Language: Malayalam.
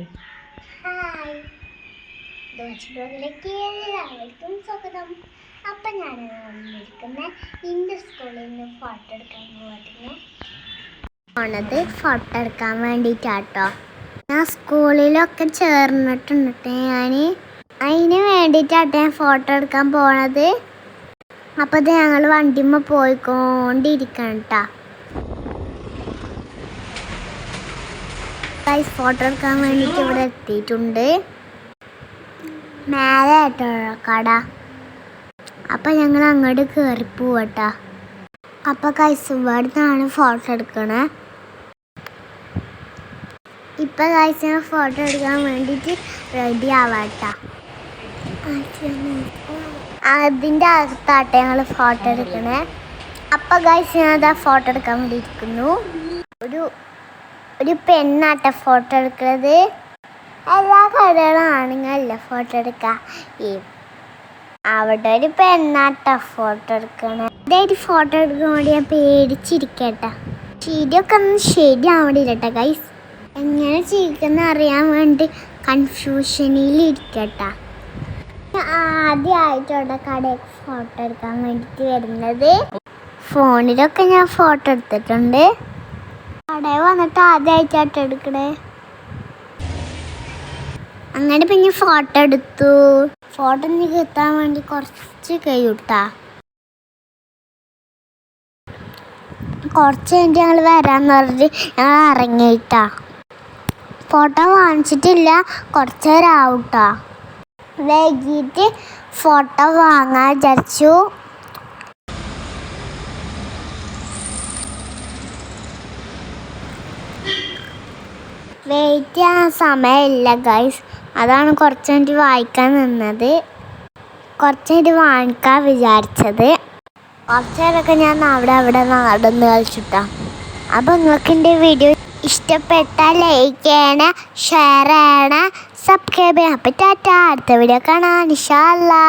ഹായ് ദോശിലേക്ക് എല്ലാവർക്കും സ്വാഗതം. അപ്പം ഞാൻ വന്നിരിക്കുന്ന ഇൻ്റെ സ്കൂളിൽ നിന്ന് ഫോട്ടോ എടുക്കാൻ ഫോട്ടോ എടുക്കാൻ വേണ്ടിയിട്ടാട്ടോ. ഞാൻ സ്കൂളിലൊക്കെ ചേർന്നിട്ടുണ്ട്. ഞാൻ അതിന് വേണ്ടിയിട്ടാട്ടോ ഞാൻ ഫോട്ടോ എടുക്കാൻ പോണത്. അപ്പോൾ ഇത് ഞങ്ങൾ വണ്ടിമ്മ പോയിക്കൊണ്ടിരിക്കണം കേട്ടോ. ഫോട്ടോ എടുക്കാൻ വേണ്ടിയിട്ട് ഇവിടെ എത്തിയിട്ടുണ്ട്. മേലെ കേട്ടോ കട. അപ്പം ഞങ്ങൾ അങ്ങോട്ട് കയറി പോവട്ടോ. അപ്പം കൈസുവാടുന്നാണ് ഫോട്ടോ എടുക്കണേ. ഇപ്പം കൈസിന് ഫോട്ടോ എടുക്കാൻ വേണ്ടിയിട്ട് റെഡി ആവാട്ടോ. അതിൻ്റെ അകത്താട്ടെ ഞങ്ങൾ ഫോട്ടോ എടുക്കണേ. അപ്പം കൈസിനതാ ഫോട്ടോ എടുക്കാൻ വേണ്ടി ഇരിക്കുന്നു. ഒരു പെണ്ണാട്ട ഫോട്ടോ എടുക്കുന്നത്. എല്ലാ കടകളും ആണുങ്ങളല്ല ഫോട്ടോ എടുക്കുക. അവിടെ ഒരു പെണ്ണാട്ട ഫോട്ടോ എടുക്കണേ. ഇതായിട്ട് ഫോട്ടോ എടുക്കാൻ വേണ്ടി ഞാൻ പേടിച്ചിരിക്കട്ട. ചിരിയൊക്കെ ഒന്നും ശരിയാവണ്ടില്ലട്ട ഗൈസ്. എങ്ങനെ ചിരിക്കുന്ന അറിയാൻ വേണ്ടി കൺഫ്യൂഷനിൽ ഇരിക്കട്ട. ആദ്യമായിട്ടോടെ കടയിൽ ഫോട്ടോ എടുക്കാൻ വേണ്ടിയിട്ട് വരുന്നത്. ഫോണിലൊക്കെ ഞാൻ ഫോട്ടോ എടുത്തിട്ടുണ്ട്. കടയിൽ വന്നിട്ട് ആദ്യമായിട്ടായിട്ട് എടുക്കണേ. അങ്ങനെ പിന്നെ ഫോട്ടോ എടുത്തു. ഫോട്ടോ കിട്ടാൻ വേണ്ടി കുറച്ച് കഴിയൂട്ടാ. കുറച്ച് കഴിഞ്ഞിട്ട് ഞങ്ങൾ വരാമെന്ന് പറഞ്ഞിട്ട് ഞങ്ങൾ ഇറങ്ങിയിട്ടാ. ഫോട്ടോ വാങ്ങിച്ചിട്ടില്ല, കുറച്ച് നേരം ആവൂട്ടാ. വൈകിട്ട് ഫോട്ടോ വാങ്ങാൻ വിചാരിച്ചു. വെയിറ്റ് ചെയ്യാൻ സമയമില്ല ഗൈസ്. അതാണ് കുറച്ച് കഴിഞ്ഞിട്ട് വായിക്കാൻ നിന്നത്. കുറച്ച് കഴിഞ്ഞിട്ട് വാങ്ങിക്കാൻ വിചാരിച്ചത്. കുറച്ച് നേരമൊക്കെ ഞാൻ അവിടെ നടന്ന് കളിച്ചിട്ടാ. അപ്പോൾ നിങ്ങൾക്ക് എൻ്റെ വീഡിയോ ഇഷ്ടപ്പെട്ടാൽ ലൈക്ക് ചെയ്യണം, ഷെയർ ചെയ്യണം, സബ്സ്ക്രൈബ് ചെയ്യണം. അപ്പോൾ ടാറ്റാ, അടുത്ത വീഡിയോ കാണാം ഇൻഷാ അല്ലാ.